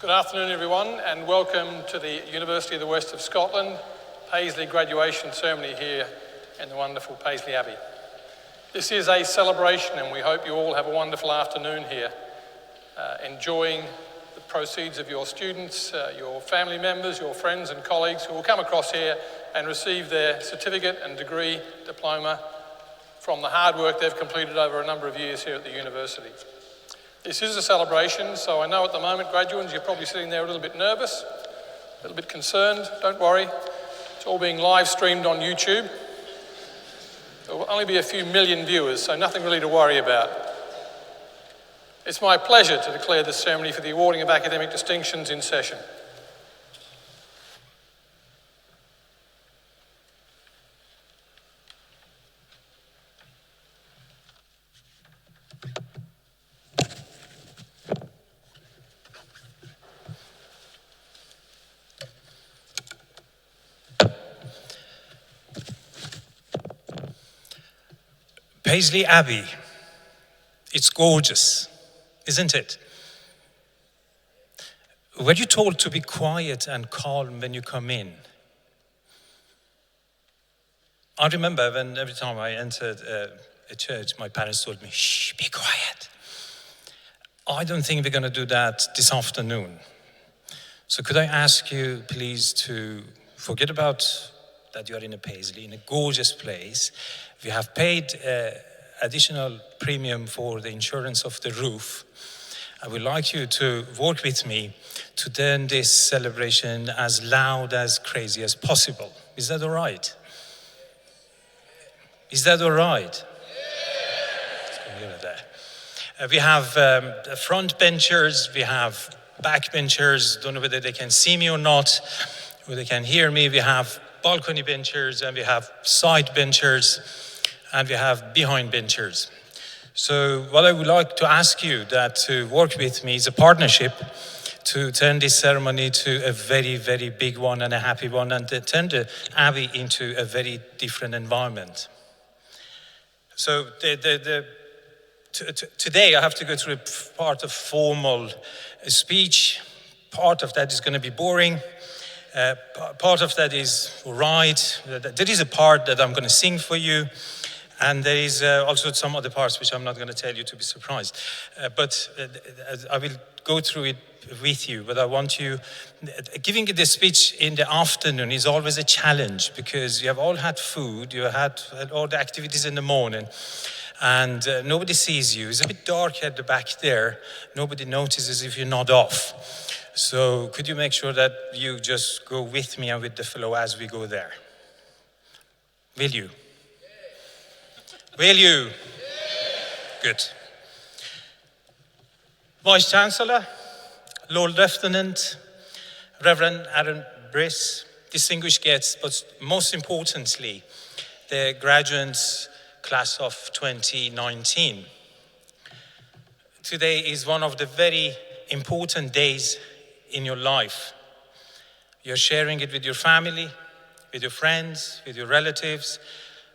Good afternoon, everyone, and welcome to the University of the West of Scotland Paisley graduation ceremony here in the wonderful Paisley Abbey. This is a celebration, and we hope you all have a wonderful afternoon here, enjoying the proceeds of your students, your family members, your friends and colleagues who will come across here and receive their certificate and degree diploma from the hard work they've completed over a number of years here at the university. This is a celebration, so I know at the moment, graduates, you're probably sitting there a little bit nervous, a little bit concerned. Don't worry, it's all being live streamed on YouTube. There will only be a few million viewers, so nothing really to worry about. It's my pleasure to declare this ceremony for the awarding of academic distinctions in session. Paisley Abbey, it's gorgeous, isn't it? Were you told to be quiet and calm when you come in? I remember when every time I entered a church, my parents told me, shh, be quiet. I don't think we're going to do that this afternoon. So could I ask you please to forget about that you are in a Paisley, in a gorgeous place. We have paid additional premium for the insurance of the roof. I would like you to work with me to turn this celebration as loud, as crazy as possible. Is that all right? Is that all right? Yeah. We have front benchers, we have back benchers. Don't know whether they can see me or not, or they can hear me. We have balcony benchers, and we have side benchers, and we have behind benchers. So what I would like to ask you that to work with me is a partnership to turn this ceremony to a very, very big one and a happy one, and to turn the Abbey into a very different environment. So today I have to go through a part of formal speech. Part of that is going to be boring. Part of that is right. There is a part that I'm going to sing for you, and there is also some other parts which I'm not going to tell you to be surprised. But I will go through it with you. But I want you, giving the speech in the afternoon is always a challenge because you have all had food, you had all the activities in the morning, and nobody sees you. It's a bit dark at the back there. Nobody notices if you're not off. So could you make sure that you just go with me and with the flow as we go there? Will you? Will you? Good. Vice Chancellor, Lord Lieutenant, Reverend Aaron Briss, distinguished guests, but most importantly, the graduates class of 2019. Today is one of the very important days in your life. You're sharing it with your family, with your friends, with your relatives,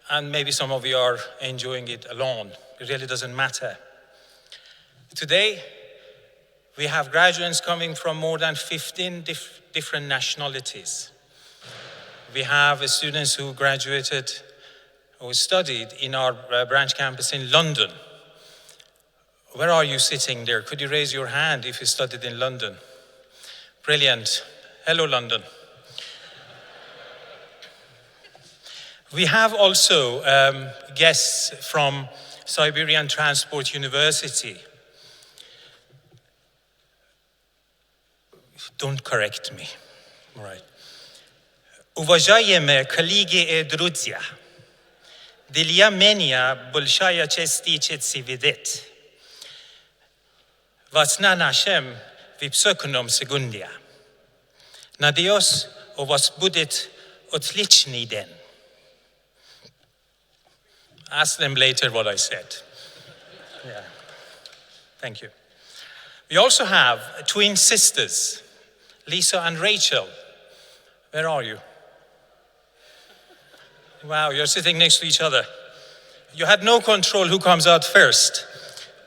and maybe some of you are enjoying it alone. It really doesn't matter. Today, we have graduates coming from more than 15 different nationalities. We have students who graduated or studied in our branch campus in London. Where are you sitting there? Could you raise your hand if you studied in London? Brilliant. Hello, London. We have also guests from Siberian Transport University. Don't correct me. All right. Уважаемые коллеги и друзья, для меня большая честь видеть вас на нашем высоком секунде. Надеюсь, у вас будет отличный день. Ask them later what I said. Yeah. Thank you. We also have twin sisters, Lisa and Rachel. Where are you? Wow, you're sitting next to each other. You had no control who comes out first.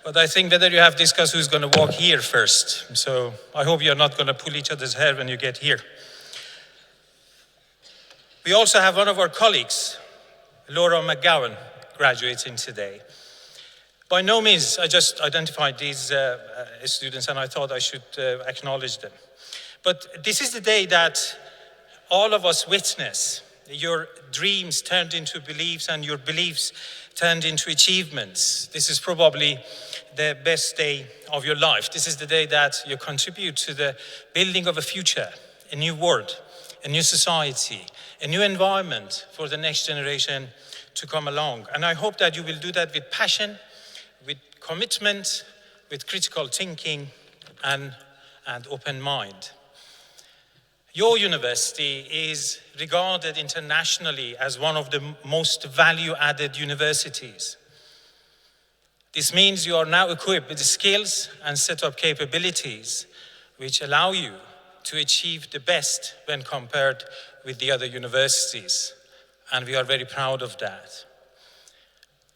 But I think whether you have discussed who's going to walk here first. So I hope you're not going to pull each other's hair when you get here. We also have one of our colleagues, Laura McGowan, graduating today. By no means, I just identified these students and I thought I should acknowledge them. But this is the day that all of us witness your dreams turned into beliefs and your beliefs turned into achievements. This is probably the best day of your life. This is the day that you contribute to the building of a future, a new world, a new society, a new environment for the next generation to come along. And I hope that you will do that with passion, with commitment, with critical thinking and open mind. Your university is regarded internationally as one of the most value-added universities. This means you are now equipped with the skills and set up capabilities which allow you to achieve the best when compared with the other universities. And we are very proud of that.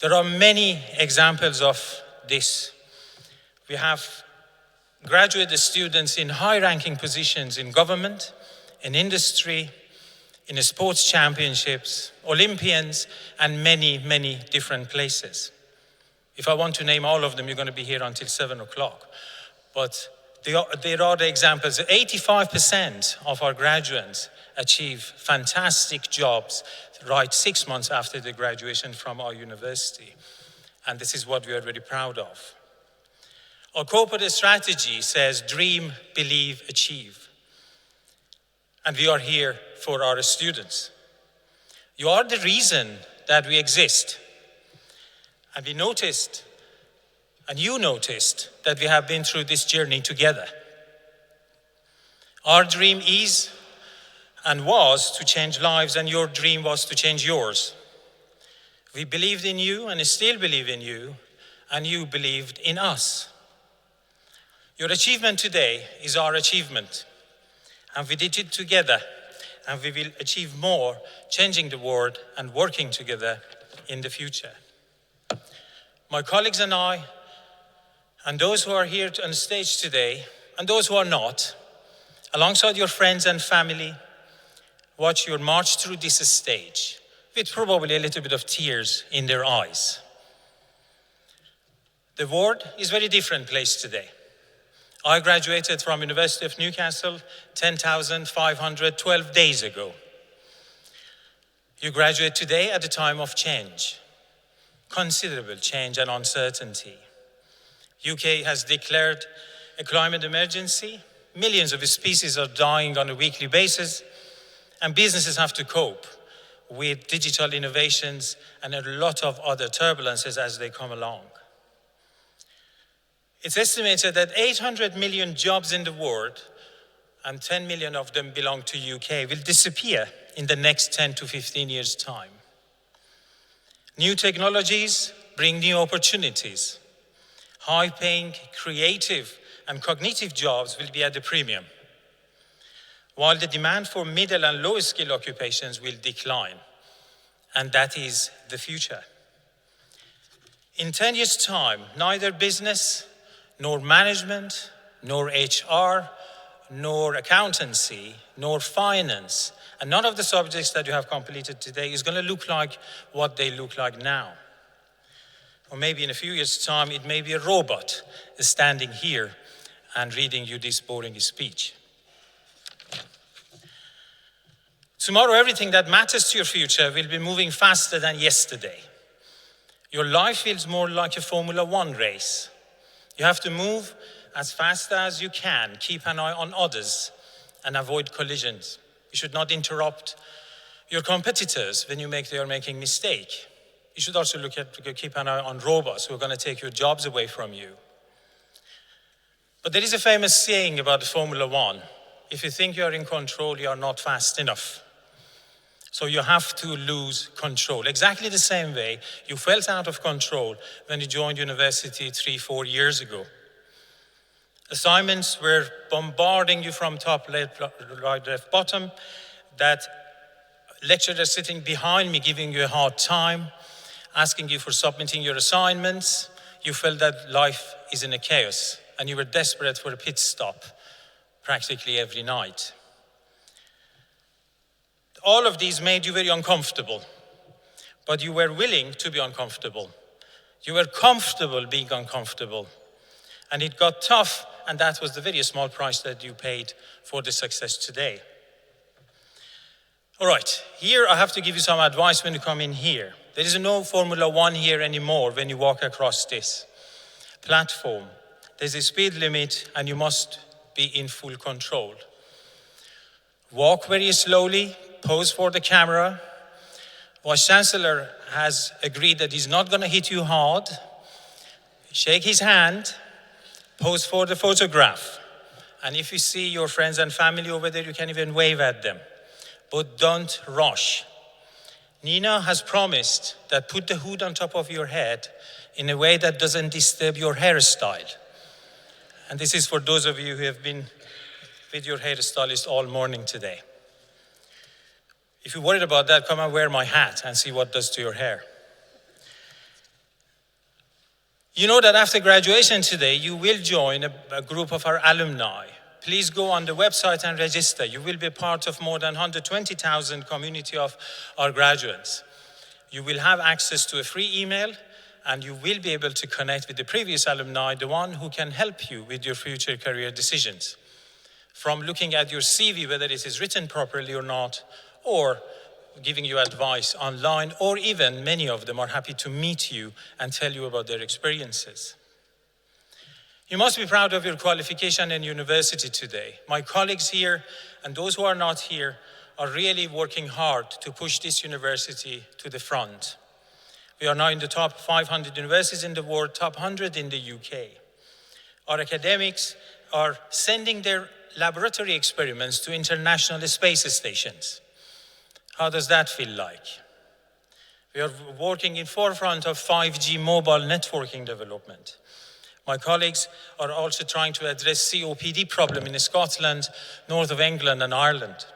There are many examples of this. We have graduate students in high-ranking positions in government, in industry, in sports championships, Olympians, and many, many different places. If I want to name all of them, you're going to be here until 7 o'clock. But there are the examples. 85% of our graduates achieve fantastic jobs right 6 months after the graduation from our university. And this is what we are very proud of. Our corporate strategy says dream, believe, achieve. And we are here for our students. You are the reason that we exist. And we noticed, and you noticed, that we have been through this journey together. Our dream is and was to change lives, and your dream was to change yours. We believed in you and still believe in you, and you believed in us. Your achievement today is our achievement, and we did it together, and we will achieve more, changing the world and working together in the future. My colleagues and I, and those who are here on stage today, and those who are not, alongside your friends and family, watch your march through this stage with probably a little bit of tears in their eyes. The world is a very different place today. I graduated from University of Newcastle 10,512 days ago. You graduate today at a time of change, considerable change and uncertainty. UK has declared a climate emergency. Millions of species are dying on a weekly basis, and businesses have to cope with digital innovations and a lot of other turbulences as they come along. It's estimated that 800 million jobs in the world, and 10 million of them belong to UK, will disappear in the next 10 to 15 years' time. New technologies bring new opportunities. High-paying, creative, and cognitive jobs will be at a premium, while the demand for middle and low-skill occupations will decline, and that is the future. In 10 years' time, neither business, nor management, nor HR, nor accountancy, nor finance, and none of the subjects that you have completed today is going to look like what they look like now. Or maybe in a few years' time, it may be a robot standing here and reading you this boring speech. Tomorrow, everything that matters to your future will be moving faster than yesterday. Your life feels more like a Formula One race. You have to move as fast as you can, keep an eye on others, and avoid collisions. You should not interrupt your competitors when they are making a mistake. You should also keep an eye on robots who are going to take your jobs away from you. But there is a famous saying about the Formula One. If you think you are in control, you are not fast enough. So you have to lose control. Exactly the same way you felt out of control when you joined university 3-4 years ago. Assignments were bombarding you from top, left, right, left, bottom. That lecturer sitting behind me giving you a hard time, asking you for submitting your assignments. you felt that life is in a chaos and you were desperate for a pit stop practically every night. All of these made you very uncomfortable, but you were willing to be uncomfortable. You were comfortable being uncomfortable. And it got tough, and that was the very small price that you paid for the success today. All right, here I have to give you some advice when you come in here. There is no Formula One here anymore when you walk across this platform. There's a speed limit, and you must be in full control. Walk very slowly, pose for the camera. Vice Chancellor has agreed that he's not going to hit you hard. Shake his hand, pose for the photograph. And if you see your friends and family over there, you can even wave at them. But don't rush. Nina has promised that put the hood on top of your head in a way that doesn't disturb your hairstyle. And this is for those of you who have been with your hairstylist all morning today. If you're worried about that, come and wear my hat and see what it does to your hair. You know that after graduation today, you will join a group of our alumni. Please go on the website and register. You will be part of more than 120,000 community of our graduates. You will have access to a free email, and you will be able to connect with the previous alumni, the one who can help you with your future career decisions. From looking at your CV, whether it is written properly or not, or giving you advice online, or even many of them are happy to meet you and tell you about their experiences. You must be proud of your qualification in university today. My colleagues here and those who are not here are really working hard to push this university to the front. We are now in the top 500 universities in the world, top 100 in the UK. Our academics are sending their laboratory experiments to international space stations. How does that feel like? We are working in forefront of 5G mobile networking development. My colleagues are also trying to address COPD problem in Scotland, north of England and Ireland.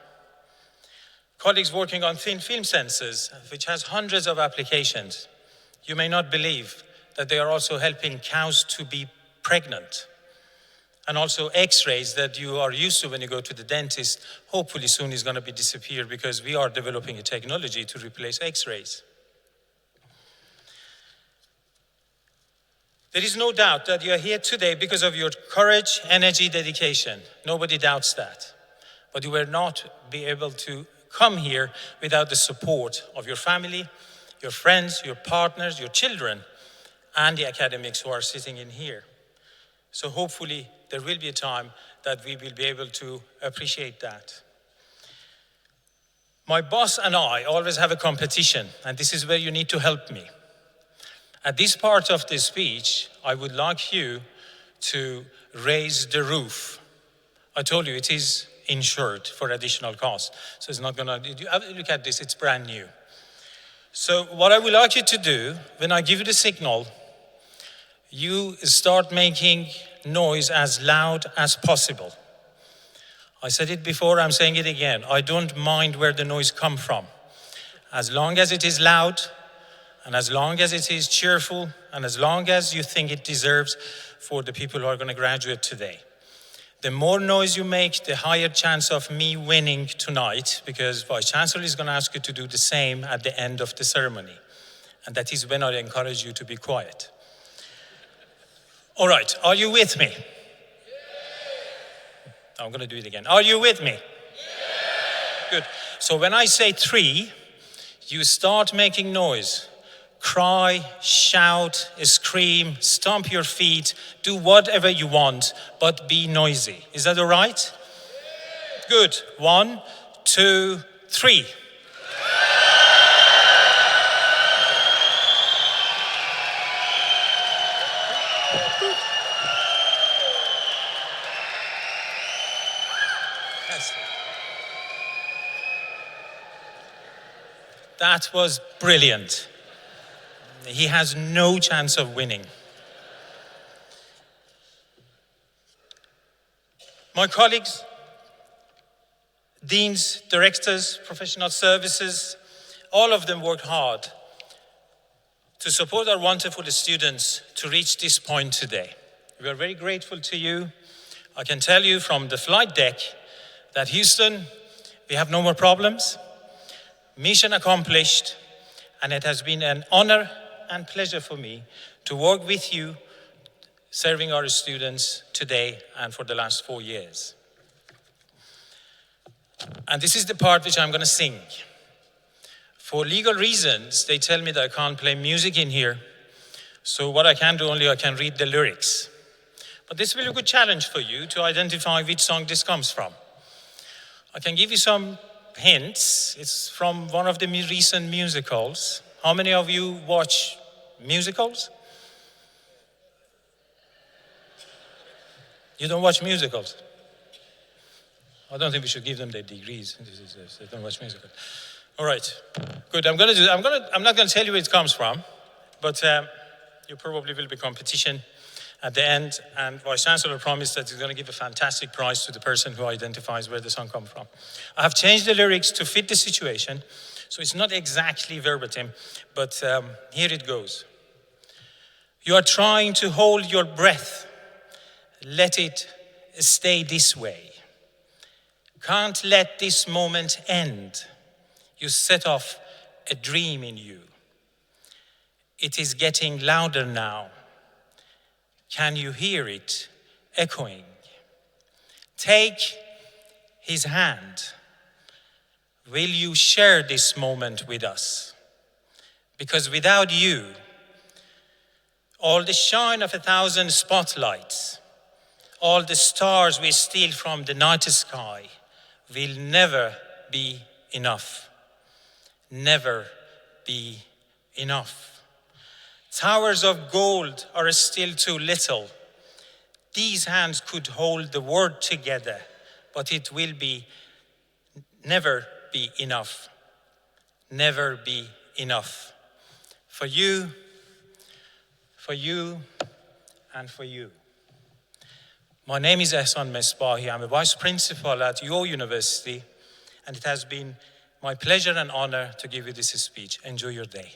Colleagues working on thin film sensors, which has hundreds of applications. You may not believe that they are also helping cows to be pregnant. And also X-rays that you are used to when you go to the dentist, hopefully soon is going to be disappeared because we are developing a technology to replace X-rays. There is no doubt that you are here today because of your courage, energy, dedication. Nobody doubts that. But you will not be able to come here without the support of your family, your friends, your partners, your children, and the academics who are sitting in here. So hopefully there will be a time that we will be able to appreciate that. My boss and I always have a competition, and this is where you need to help me. At this part of the speech, I would like you to raise the roof. I told you it is insured for additional cost. So it's not gonna, look at this, it's brand new. So what I would like you to do, when I give you the signal, you start making noise as loud as possible. I said it before, I'm saying it again. I don't mind where the noise comes from. As long as it is loud, and as long as it is cheerful, and as long as you think it deserves for the people who are going to graduate today. The more noise you make, the higher chance of me winning tonight, because Vice Chancellor is going to ask you to do the same at the end of the ceremony. And that is when I encourage you to be quiet. All right, are you with me? I'm going to do it again. Are you with me? Good. So when I say 3, you start making noise. Cry, shout, scream, stomp your feet, do whatever you want, but be noisy. Is that all right? Good. 1, 2, 3. That was brilliant. He has no chance of winning. My colleagues, deans, directors, professional services, all of them worked hard to support our wonderful students to reach this point today. We are very grateful to you. I can tell you from the flight deck that Houston, we have no more problems. Mission accomplished, and it has been an honor and pleasure for me to work with you, serving our students today and for the last 4 years. And this is the part which I'm going to sing. For legal reasons, they tell me that I can't play music in here. So what I can do only, I can read the lyrics. But this will be a good challenge for you to identify which song this comes from. I can give you some hints. It's from one of the recent musicals. How many of you watch musicals? You don't watch musicals? I don't think we should give them their degrees. They don't watch musicals. All right, good. I'm not going to tell you where it comes from, but you probably will be competition at the end. And Vice Chancellor promised that he's going to give a fantastic prize to the person who identifies where the song comes from. I have changed the lyrics to fit the situation, so it's not exactly verbatim, but here it goes. You are trying to hold your breath. Let it stay this way. Can't let this moment end. You set off a dream in you. It is getting louder now. Can you hear it echoing? Take his hand. Will you share this moment with us? Because without you, all the shine of 1,000 spotlights, all the stars we steal from the night sky will never be enough. Never be enough. Towers of gold are still too little. These hands could hold the world together, but it will never be enough. Never be enough. For you, and for you. My name is Ehsan Mesbahi. I'm a vice principal at your university, and it has been my pleasure and honor to give you this speech. Enjoy your day.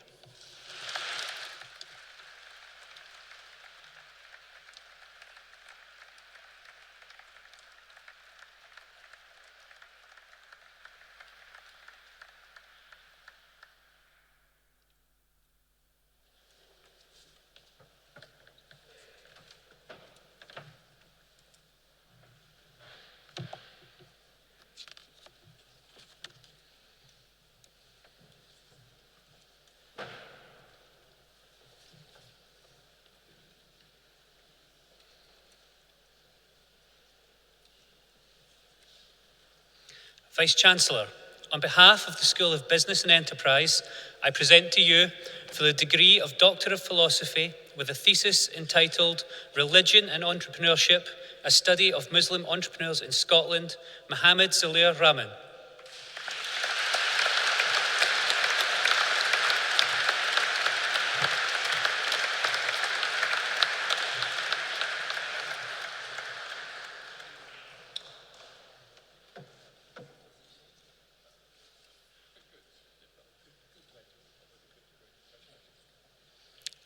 Vice-Chancellor, on behalf of the School of Business and Enterprise, I present to you for the degree of Doctor of Philosophy with a thesis entitled Religion and Entrepreneurship, a Study of Muslim Entrepreneurs in Scotland, Mohammed Zalir Rahman.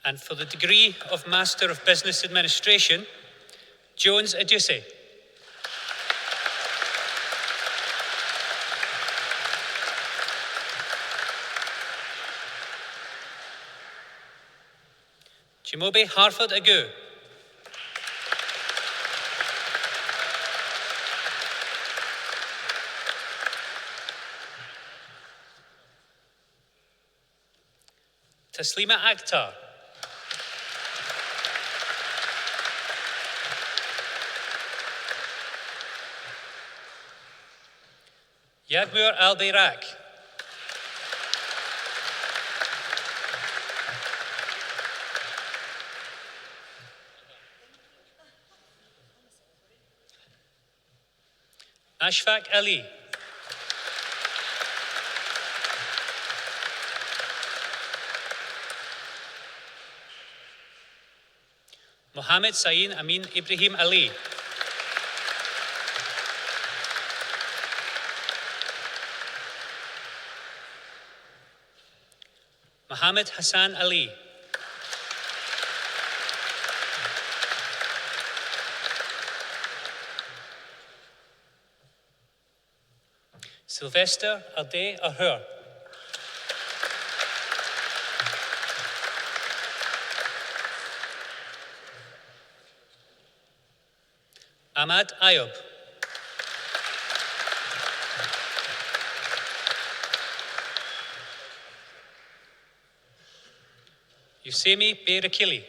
And for the degree of Master of Business Administration, Jones Adusei. Jimobe Harford Agu. Taslima Akhtar. Yagmur Al-Bayrak. Ashfaq Ali. Mohammed Saeed Amin Ibrahim Ali. Mohammed Hassan Ali. Sylvester Ade Ahur. Ahmad Ayub. Yusemi Berakili.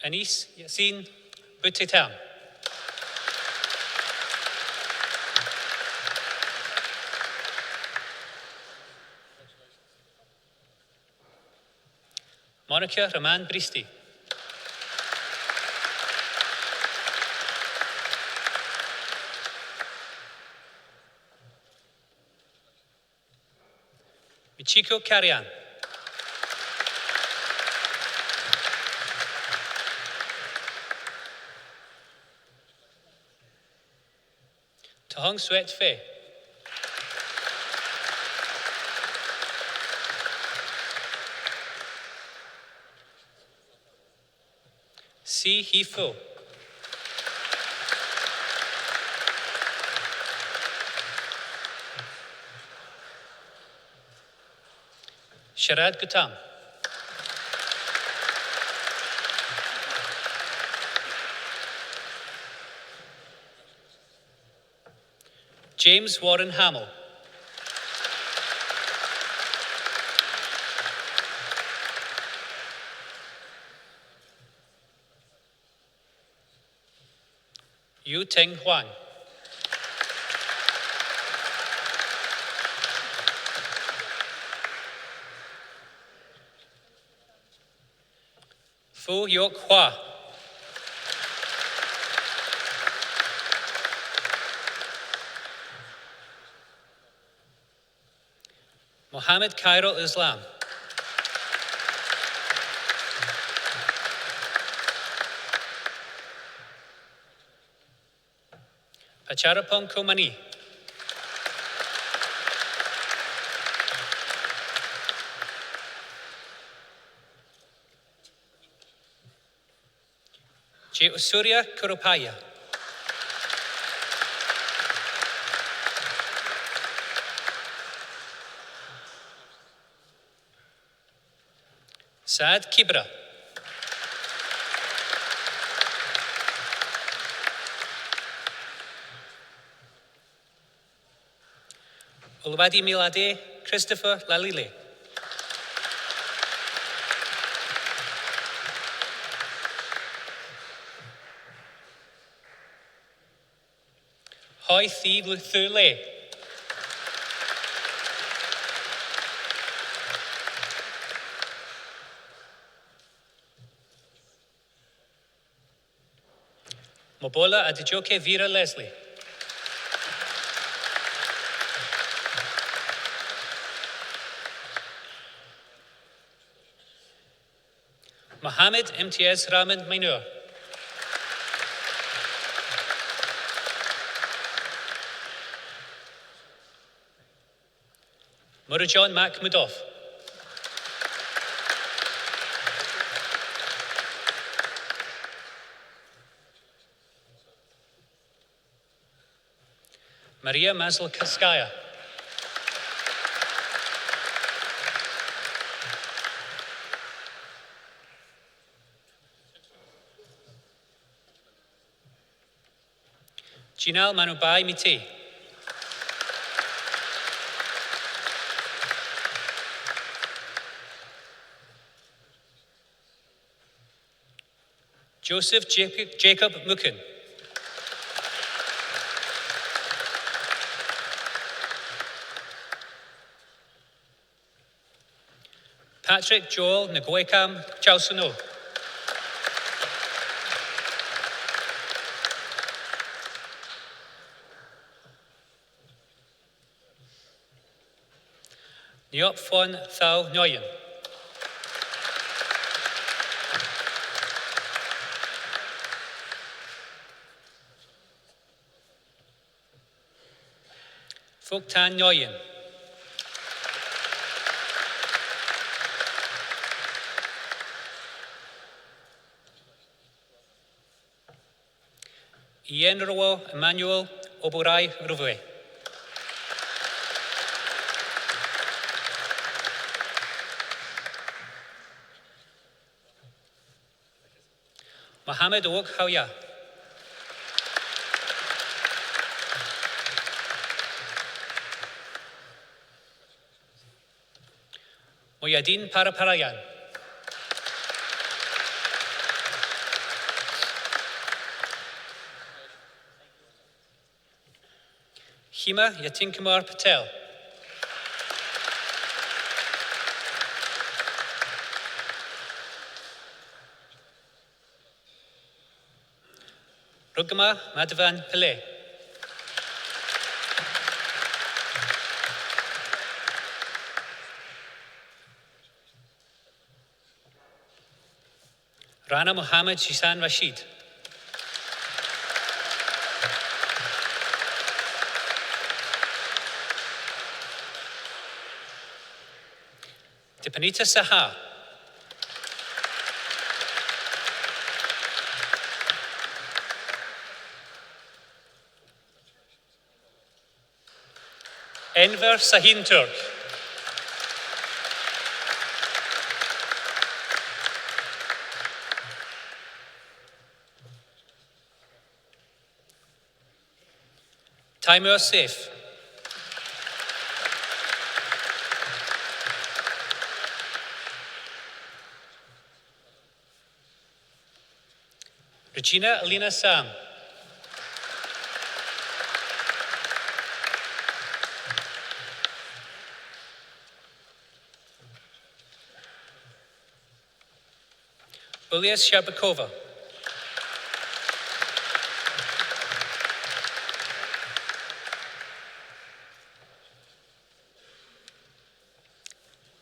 Anis Yassin Butitam. Monica Raman Bristi. Michiko Karian. Tahong Swet Fe. Si Hee Fo. Sharad Gutam. James Warren Hamill. Yu Ting Huang. Fu Yok Hua. Mohammed Cairo Islam. Pacharapong Komani. J. Usurya Kurupaya. Saad Kibra. Ulwadi Milade Christopher Lalile. Hoi Thi Thule. Mobola Adijoke Vera Leslie. Mohammed Imtiaz Rahman Mainur. Murajan Makhmudov. Maria Mazlkskaya. Jinal Manubai Miti. Joseph Jacob Mukin. Patrick Joel Nguekam Chausuno. Niop Fon Thao Nguyen. Phúc Tan Nguyen. Ienrowo Emmanuel Oborai Ruvue. Mohammed Owok Hawya. Moyadin Paraparayan. Hima Yatinkumar Patel. Rugama Madhavan Pillai. Rana Muhammad Shisan Rashid. Dipanita Saha. Enver Sahin Turk. Taimur Saif. Regina Alina Sam. Ulias Sharbakova.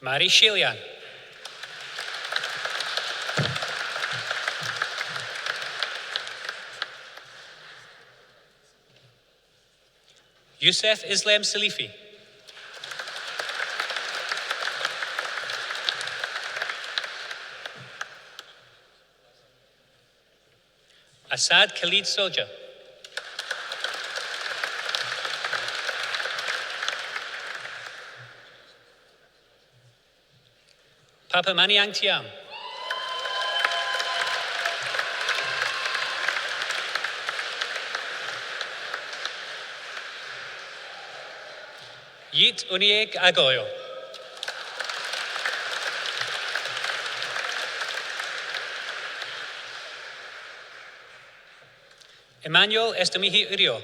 Mari Shilian. Youssef Islam Salifi. Asad Khalid Soja. Papa Maniang Tiam. Yit Uniek Agoyo. Emmanuel Estamihi Urio.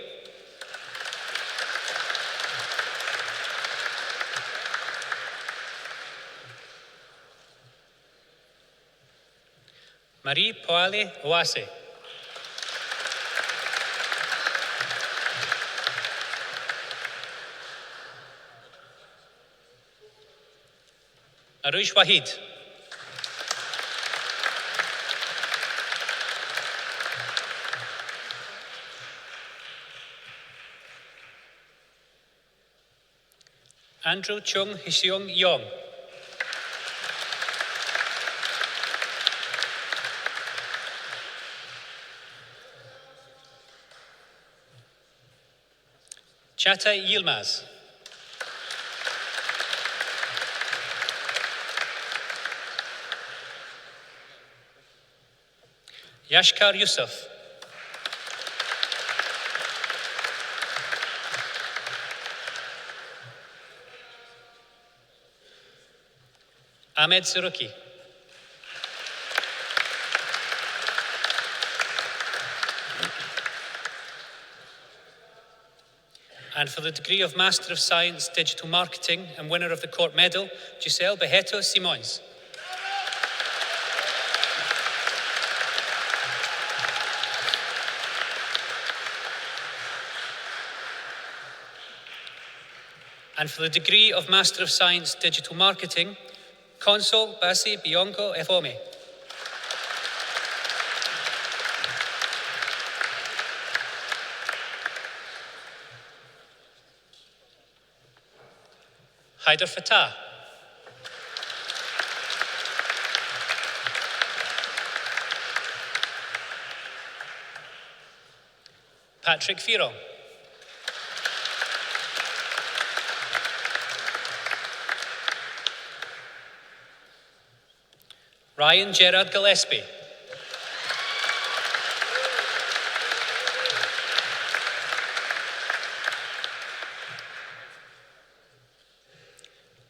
Marie Poale Oase. Arush Wahid. Andrew Chung Hsiung Yong. Chata Yilmaz. Yashkar Yusuf. Ahmed Suruki. And for the degree of Master of Science, Digital Marketing and winner of the Court Medal, Giselle Bejeto Simões. And for the degree of Master of Science, Digital Marketing, Consul Basi Biongo Efome. Haider Fatah. Patrick Fearong. Ryan Gerard Gillespie.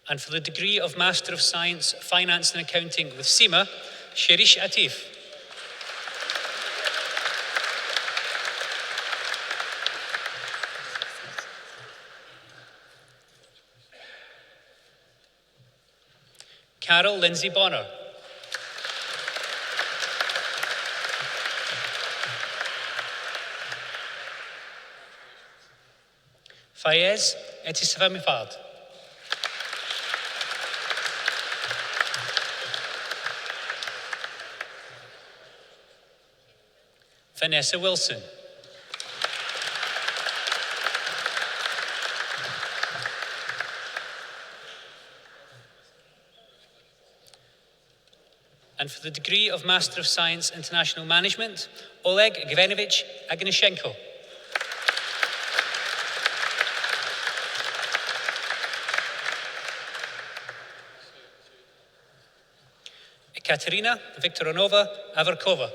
And for the degree of Master of Science, Finance and Accounting with SEMA, Shirish Atif. Carol Lindsay Bonner. Fayez Etisavamifad. Vanessa Wilson. And for the degree of Master of Science, International Management, Oleg Gvenovich Agnishenko. Ekaterina Viktoronova Avarkova.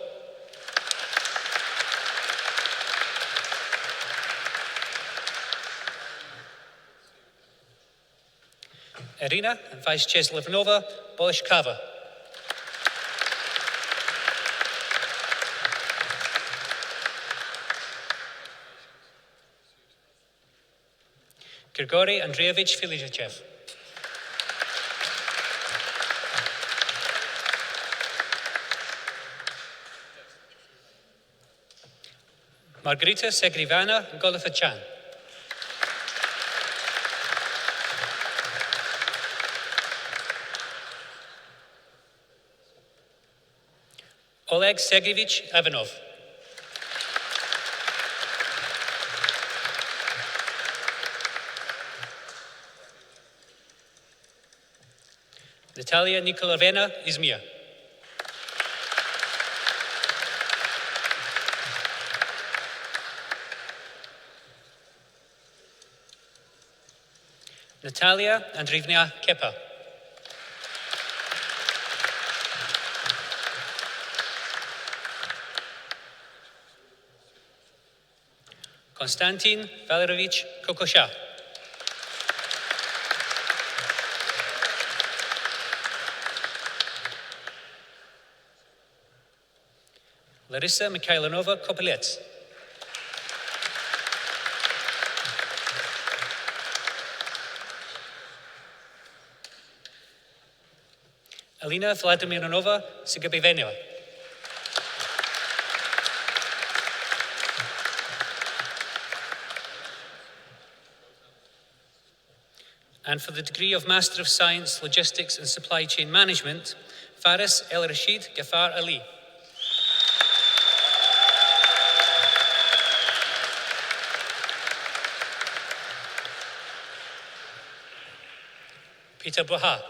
Irina Vycheslevnova Boleshkava. Grigory Andreevich Filijachev. Margarita Segrivana Golithachan. Oleg Sergeyevich Ivanov. Natalia Nikolavena Izmir. Natalia Andreevna Kepa. Konstantin Valerovich Kokosha. Larissa Mikhailanova Kopelets. Alina Vladimirovna Sigabiveneva. And for the degree of Master of Science, Logistics and Supply Chain Management, Faris El Rashid Ghaffar Ali. Peter Boha.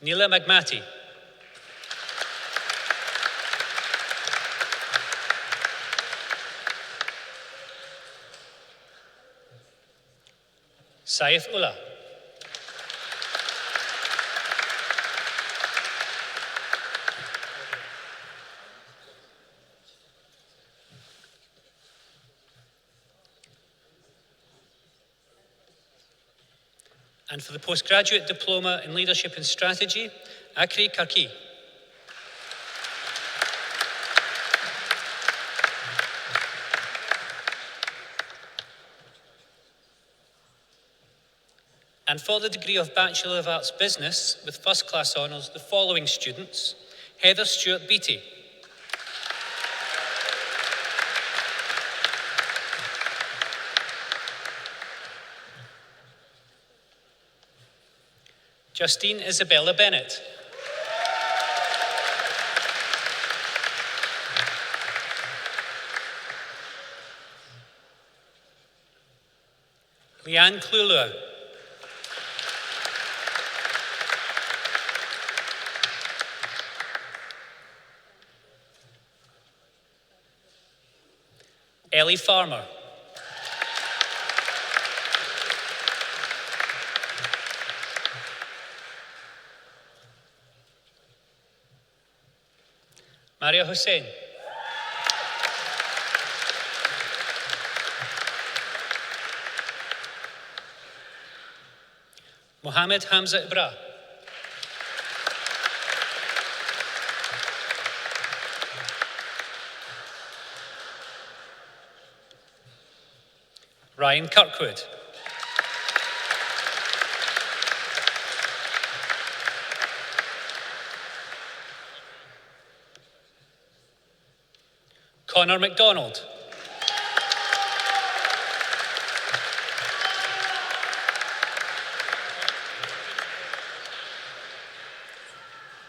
Neela Magmati. Saif Ullah. And for the Postgraduate Diploma in Leadership and Strategy, Akri Karki. And for the degree of Bachelor of Arts Business with First Class Honours, the following students: Heather Stewart Beattie. Justine Isabella Bennett. Leanne Clulua. Ellie Farmer. Maria Hussein. Mohammed Hamza Ibra. Ryan Kirkwood. Connor MacDonald.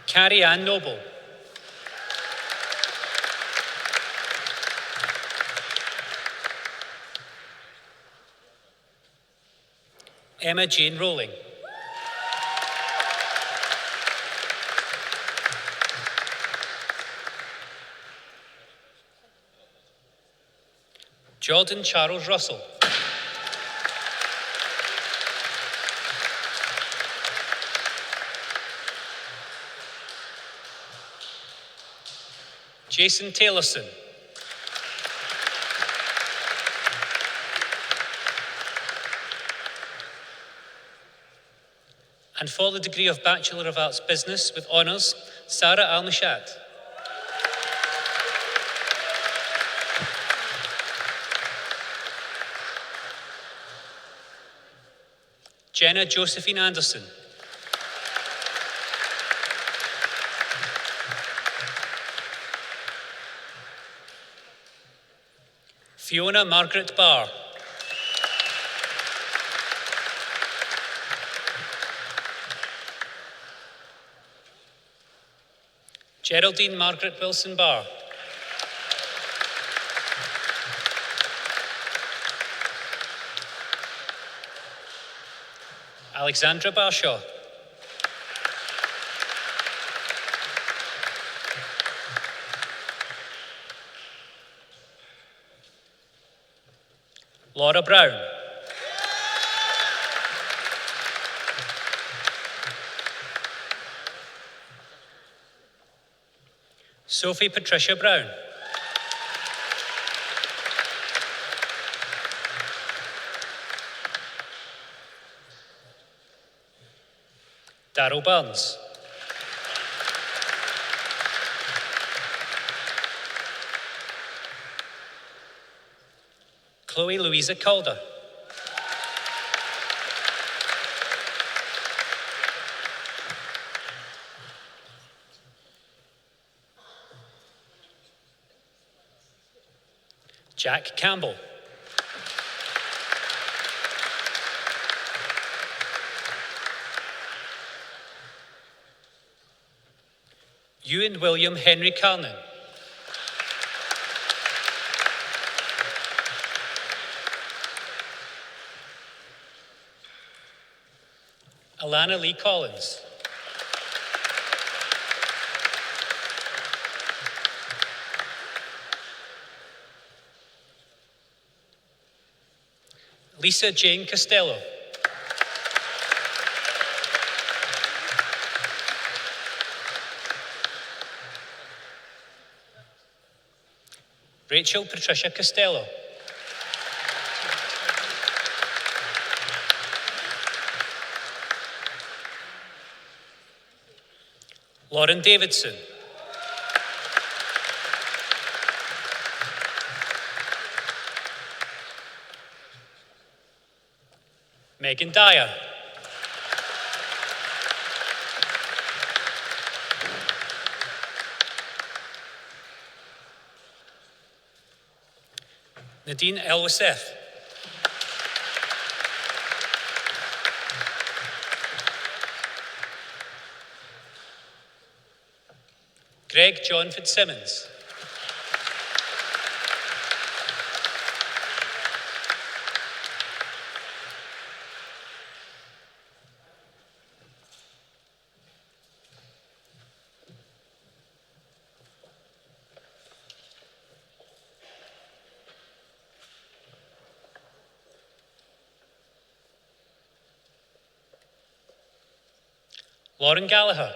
Carrie Ann Noble. Emma Jane Rowling. Jordan Charles Russell. Jason Taylorson. And for the degree of Bachelor of Arts Business with Honours, Sarah Al-Mashat. Jenna Josephine Anderson. Fiona Margaret Barr. Geraldine Margaret Wilson Barr. Alexandra Barshaw. Laura Brown. Sophie Patricia Brown. Darryl Burns. Chloe Louisa Calder. Jack Campbell. Ewan William Henry Carnan. Alana Lee Collins. Lisa Jane Costello. Rachel Patricia Costello. Lauren Davidson. Megan Dyer. Nadine El-Wasef. Greg John Fitzsimmons. Lauren Gallagher.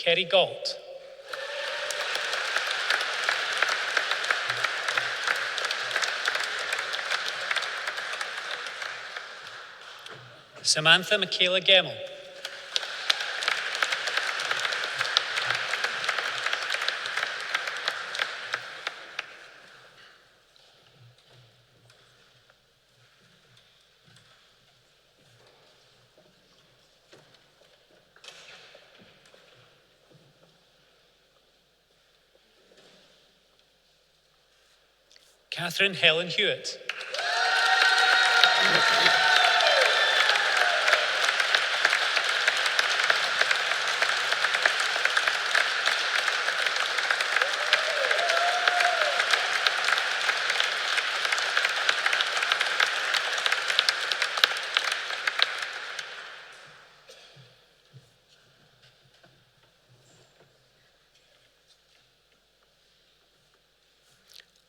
Kerry Galt. Samantha Michaela Gemmell. Catherine Helen Hewitt.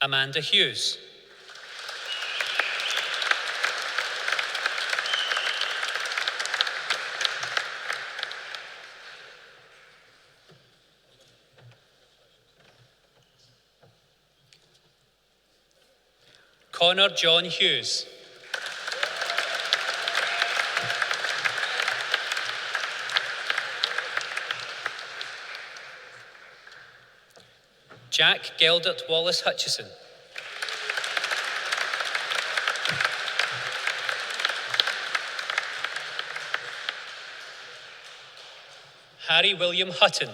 Amanda Hughes. Connor John Hughes. Jack Geldert Wallace Hutchison. Harry William Hutton.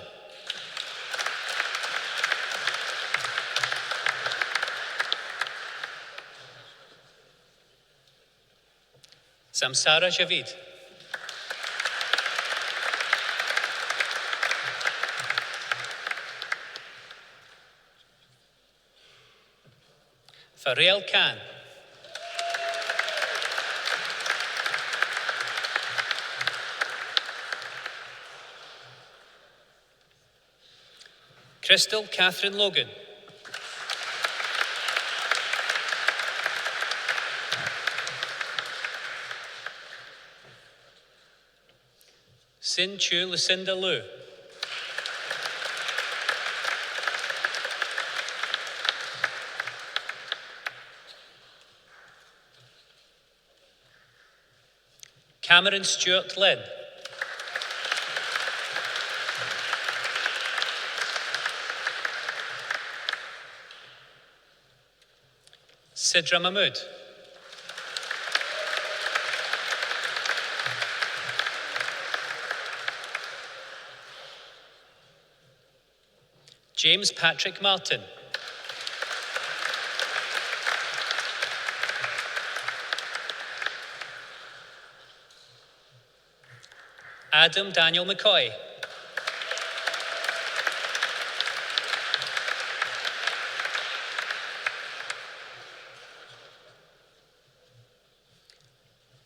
Samsara Javid. Farrell Khan. Crystal Catherine Logan. Sin Chu Lucinda Liu. Cameron Stewart Lynn. Sidra Mahmood. James Patrick Martin. Adam Daniel McCoy.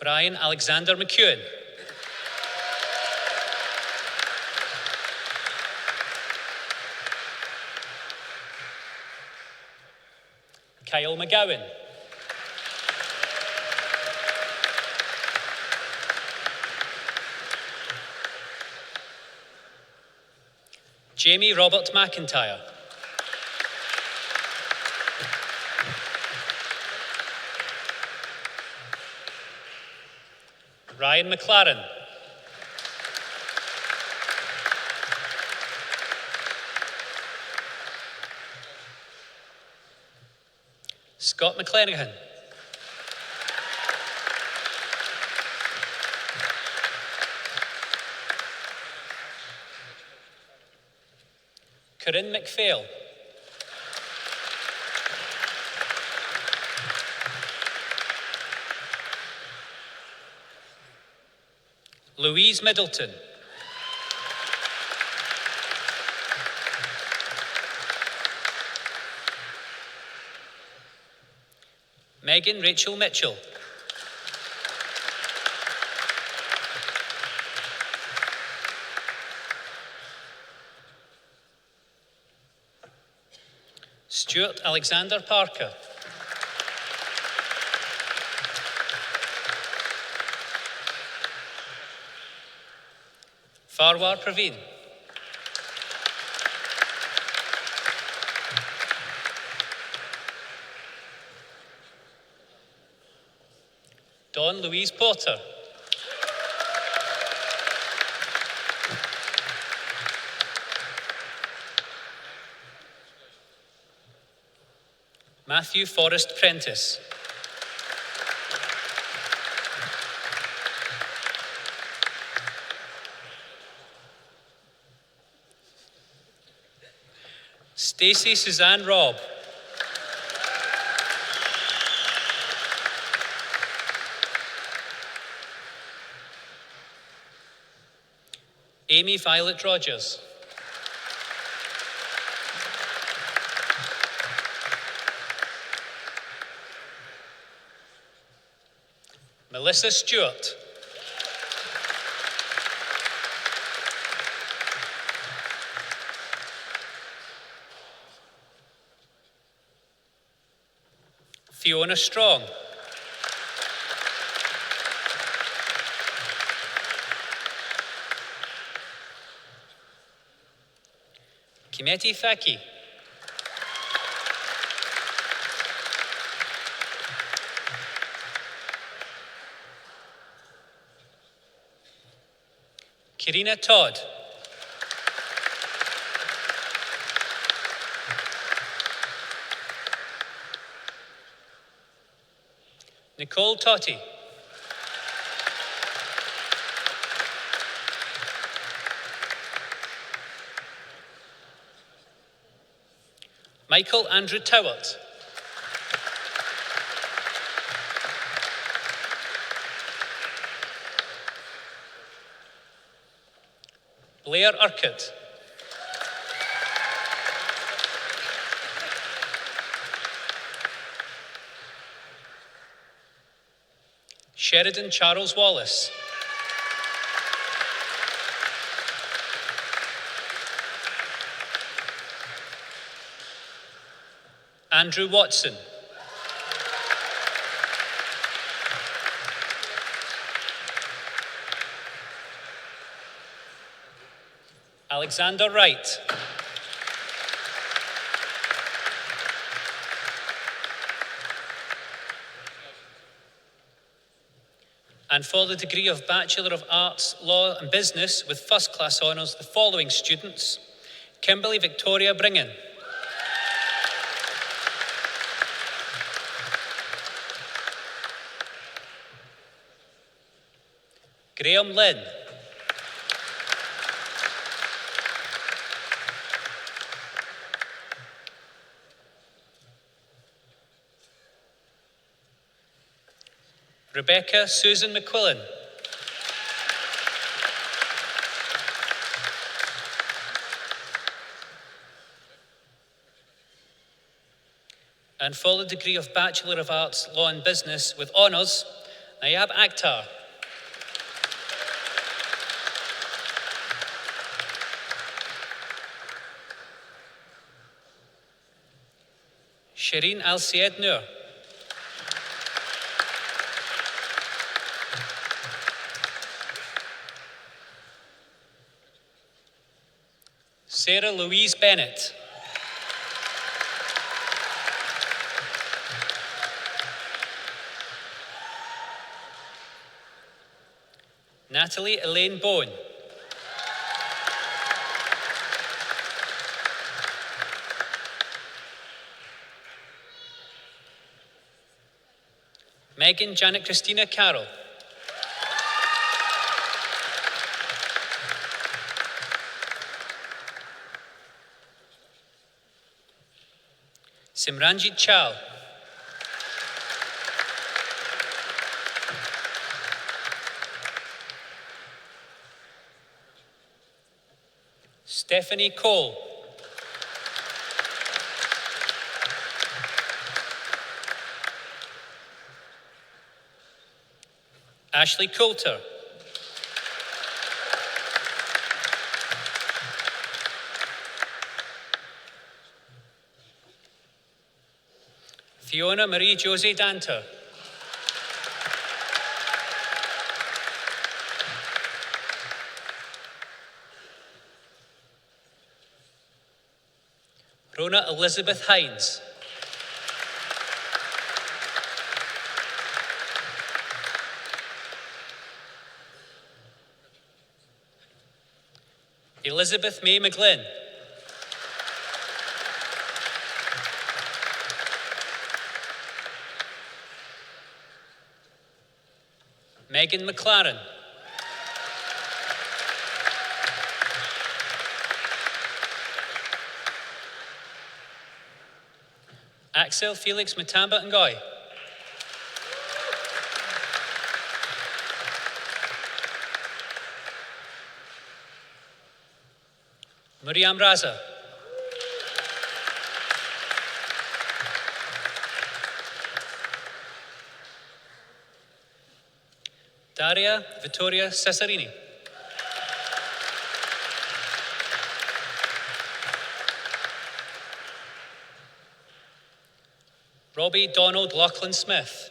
Brian Alexander McEwen. Kyle McGowan. Jamie Robert McIntyre. Ryan McLaren. Scott McClanahan. Corinne McPhail. Louise Middleton. Megan Rachel Mitchell. Stuart Alexander Parker. Farwar Praveen. Dawn Louise Porter. Matthew Forrest Prentice. Stacey Suzanne Robb. Amy Violet Rogers. Melissa Stewart. Fiona Strong. Kimeti Thaki. Kirina Todd. Nicole Totti. Michael Andrew Towert. Blair Urquhart. Sheridan Charles Wallace. Andrew Watson. Alexander Wright. And for the degree of Bachelor of Arts, Law and Business with first class honours, the following students: Kimberly Victoria Bringen. Graham Lynn. Rebecca Susan McQuillan. And for the degree of Bachelor of Arts, Law and Business with honours, Nayab Akhtar. Shireen Al-Syed Noor. Sarah Louise Bennett. Natalie Elaine Bone. Megan Janet Christina Carroll. Simranjit Chal. Stephanie Cole. Ashley Coulter. Fiona Marie Jose Danter. Rona Elizabeth Hines. Elizabeth May McGlynn. Megan McLaren. Axel Felix Matamba Ngoy. Miriam Raza. Daria Vittoria Cesarini. Robbie Donald Lachlan Smith.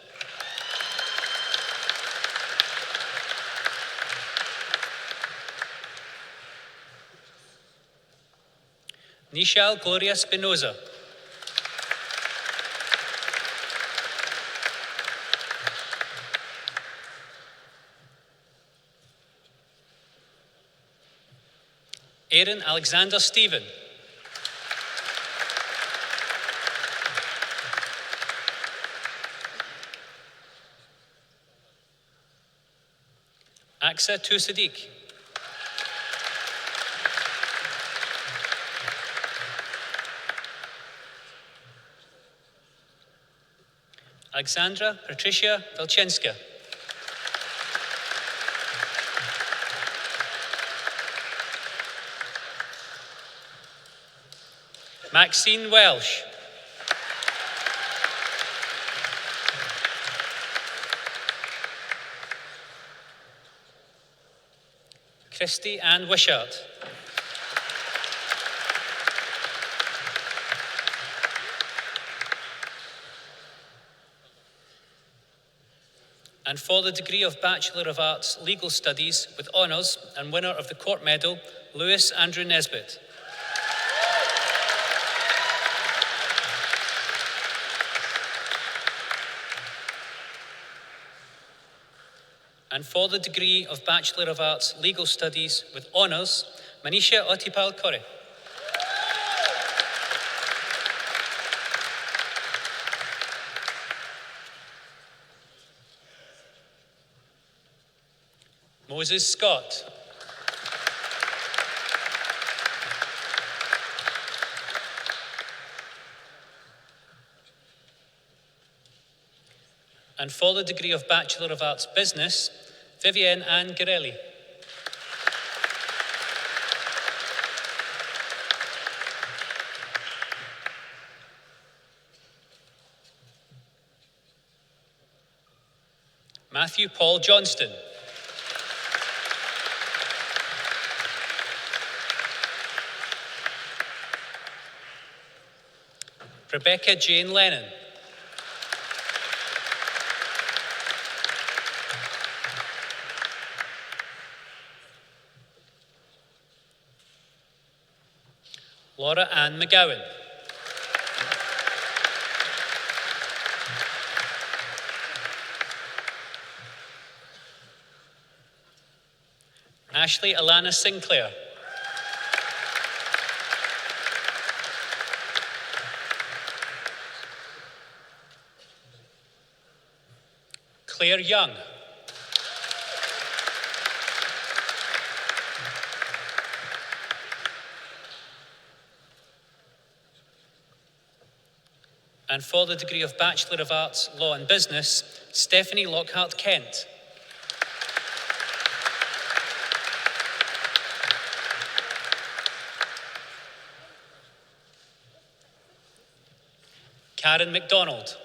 Nishal Gloria Spinoza. Aaron Alexander Stephen. Aksa Tusadik. Alexandra Patricia Velchenska. Maxine Welsh. Christy Ann Wishart. And for the degree of Bachelor of Arts Legal Studies with honours and winner of the Court Medal, Lewis Andrew Nesbitt. And for the degree of Bachelor of Arts Legal Studies with honours, Manisha Otipal Kore. Moses Scott. And for the degree of Bachelor of Arts Business, Vivienne Ann Girelli. Matthew Paul Johnston. Rebecca Jane Lennon. Laura Ann McGowan. Ashley Alana Sinclair. Claire Young. And for the degree of Bachelor of Arts, Law and Business, Stephanie Lockhart-Kent. Karen MacDonald.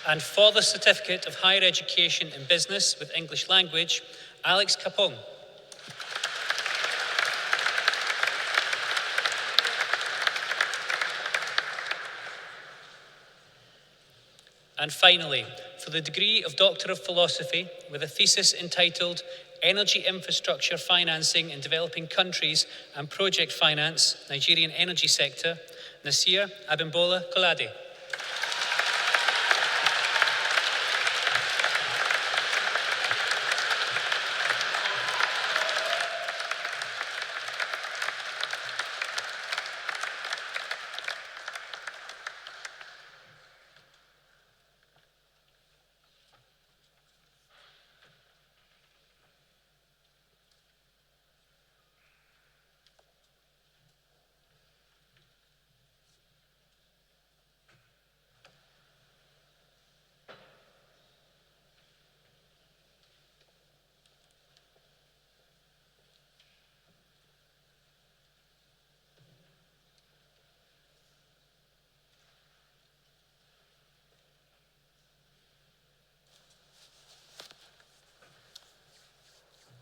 And for the Certificate of Higher Education in Business with English Language, Alex Capong. And finally, for the degree of Doctor of Philosophy with a thesis entitled Energy Infrastructure Financing in Developing Countries and Project Finance, Nigerian Energy Sector, Nasir Abimbola Kolade.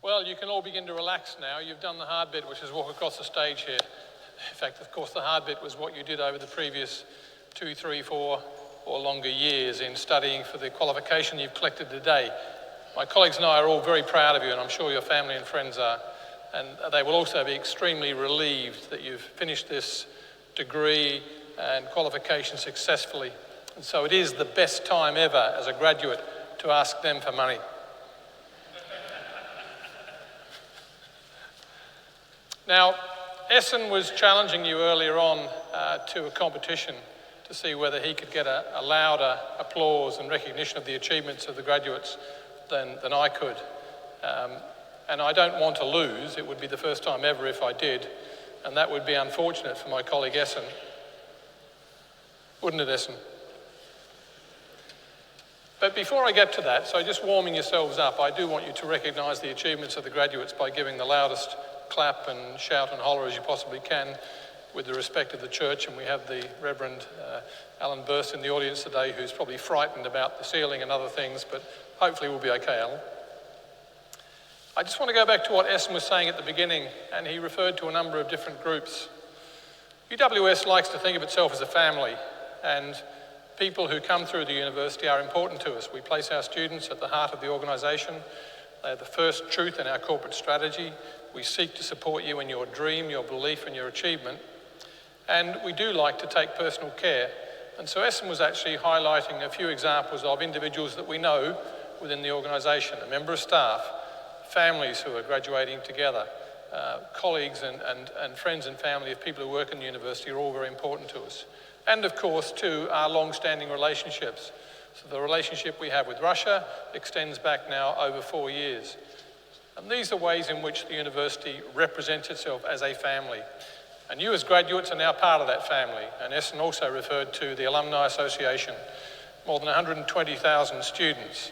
Well, you can all begin to relax now. You've done the hard bit, which is walk across the stage here. In fact, of course, the hard bit was what you did over the previous 2, 3, 4 or longer years in studying for the qualification you've collected today. My colleagues and I are all very proud of you, and I'm sure your family and friends are. And they will also be extremely relieved that you've finished this degree and qualification successfully. And so it is the best time ever as a graduate to ask them for money. Now, Essen was challenging you earlier on to a competition to see whether he could get a louder applause and recognition of the achievements of the graduates than I could. And I don't want to lose. It would be the first time ever if I did, and that would be unfortunate for my colleague Essen. Wouldn't it, Essen? But before I get to that, so just warming yourselves up, I do want you to recognise the achievements of the graduates by giving the loudest clap and shout and holler as you possibly can with the respect of the church. And we have the Reverend Alan Burst in the audience today, who's probably frightened about the ceiling and other things, but hopefully we'll be okay, Alan. I just want to go back to what Essen was saying at the beginning, and he referred to a number of different groups. UWS likes to think of itself as a family, and people who come through the university are important to us. We place our students at the heart of the organisation. They're the first truth in our corporate strategy. We seek to support you in your dream, your belief and your achievement. And we do like to take personal care. And so Essen was actually highlighting a few examples of individuals that we know within the organisation, a member of staff, families who are graduating together, colleagues and friends and family of people who work in the university are all very important to us. And of course, too, our long-standing relationships. So the relationship we have with Russia extends back now over 4 years. And these are ways in which the university represents itself as a family. And you as graduates are now part of that family. And Essen also referred to the Alumni Association. More than 120,000 students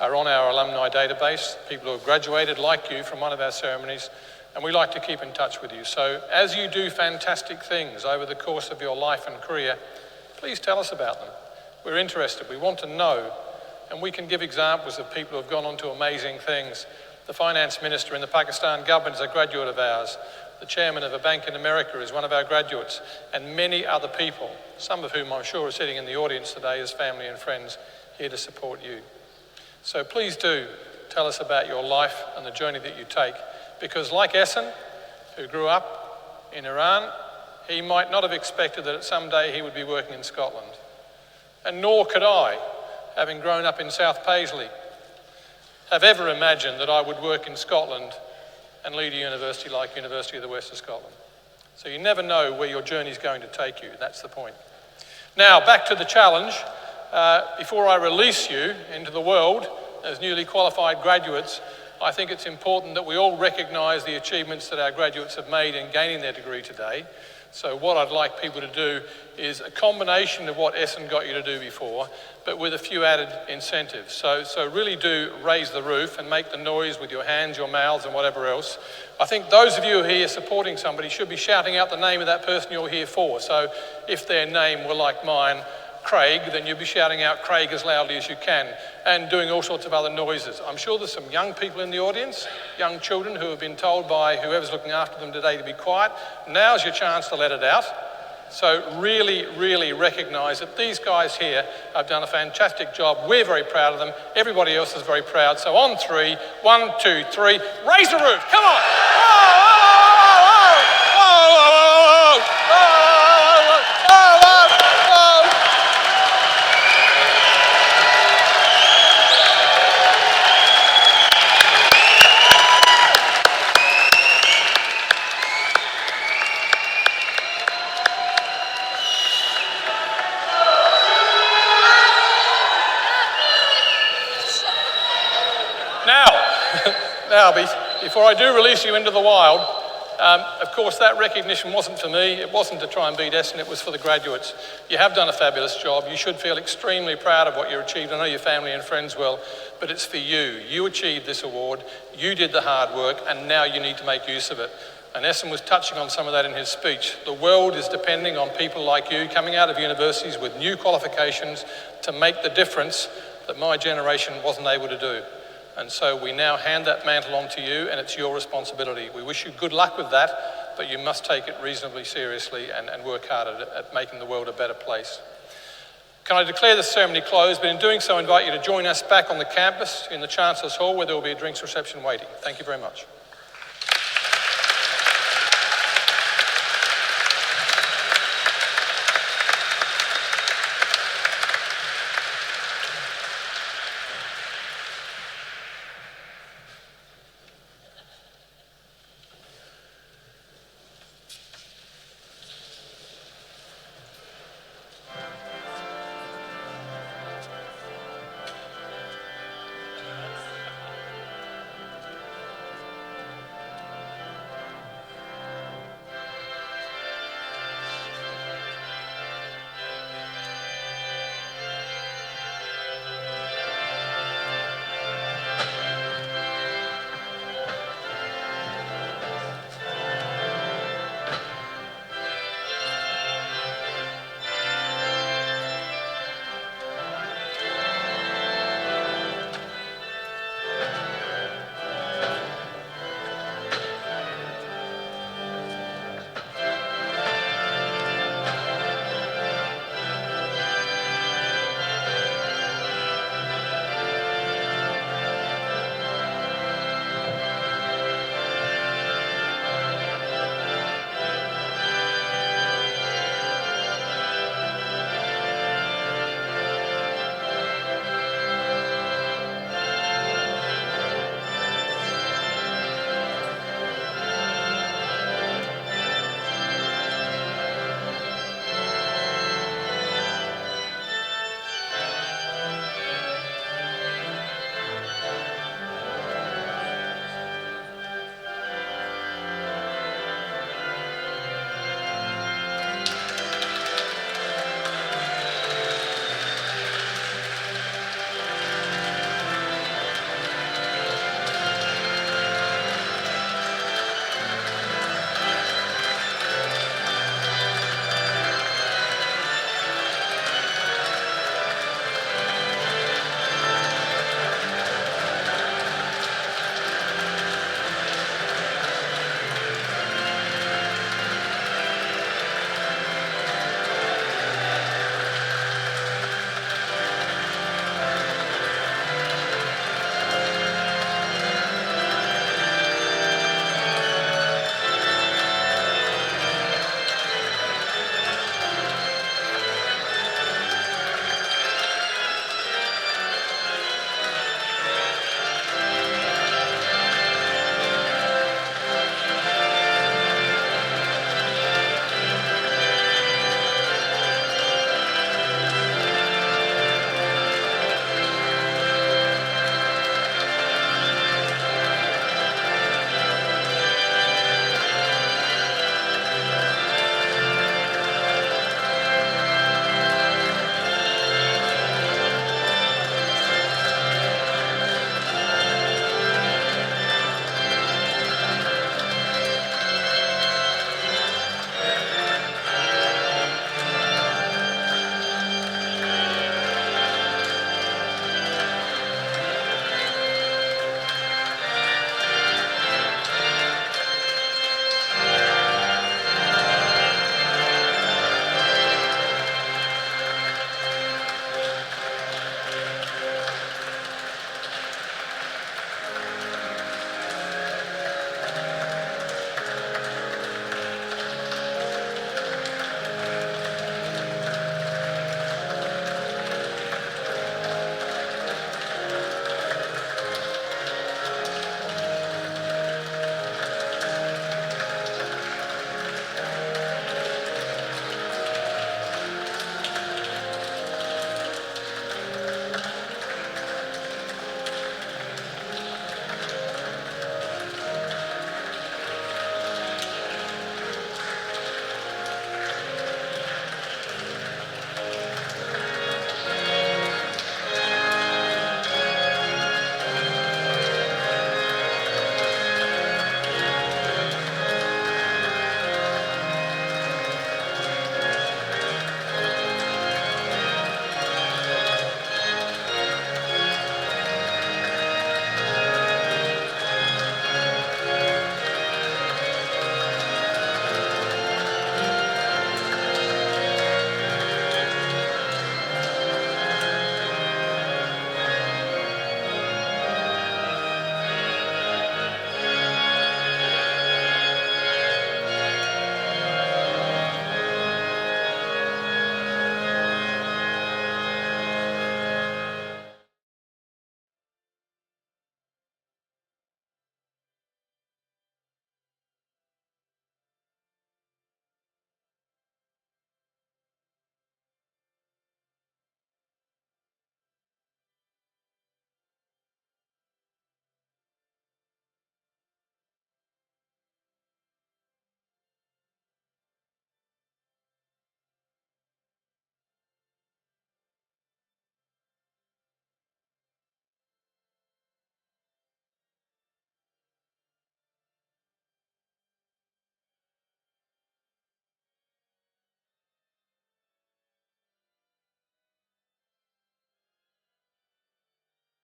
are on our alumni database, people who have graduated like you from one of our ceremonies, and we like to keep in touch with you. So as you do fantastic things over the course of your life and career, please tell us about them. We're interested, we want to know, and we can give examples of people who have gone on to amazing things. The finance minister in the Pakistan government is a graduate of ours. The chairman of a bank in America is one of our graduates, and many other people, some of whom I'm sure are sitting in the audience today as family and friends here to support you. So please do tell us about your life and the journey that you take, because like Essen, who grew up in Iran, he might not have expected that someday he would be working in Scotland. And nor could I, having grown up in South Paisley, have ever imagined that I would work in Scotland and lead a university like University of the West of Scotland. So you never know where your journey is going to take you. That's the point. Now, back to the challenge. Before I release you into the world as newly qualified graduates, I think it's important that we all recognise the achievements that our graduates have made in gaining their degree today. So what I'd like people to do is a combination of what Essen got you to do before, but with a few added incentives. So really do raise the roof and make the noise with your hands, your mouths and whatever else. I think those of you who are here supporting somebody should be shouting out the name of that person you're here for. So if their name were like mine, Craig, then you'll be shouting out Craig as loudly as you can and doing all sorts of other noises. I'm sure there's some young people in the audience, young children who have been told by whoever's looking after them today to be quiet. Now's your chance to let it out. So really, really recognise that these guys here have done a fantastic job. We're very proud of them. Everybody else is very proud. So on 3, 1, 2, 3, raise the roof. Come on. Now, before I do release you into the wild, of course that recognition wasn't for me, it wasn't to try and beat Essen, it was for the graduates. You have done a fabulous job, you should feel extremely proud of what you achieved. I know your family and friends will, but it's for you. You achieved this award, you did the hard work, and now you need to make use of it. And Essen was touching on some of that in his speech. The world is depending on people like you coming out of universities with new qualifications to make the difference that my generation wasn't able to do. And so we now hand that mantle on to you, and it's your responsibility. We wish you good luck with that, but you must take it reasonably seriously and work hard at making the world a better place. Can I declare the ceremony closed, but in doing so, I invite you to join us back on the campus in the Chancellor's Hall, where there will be a drinks reception waiting. Thank you very much.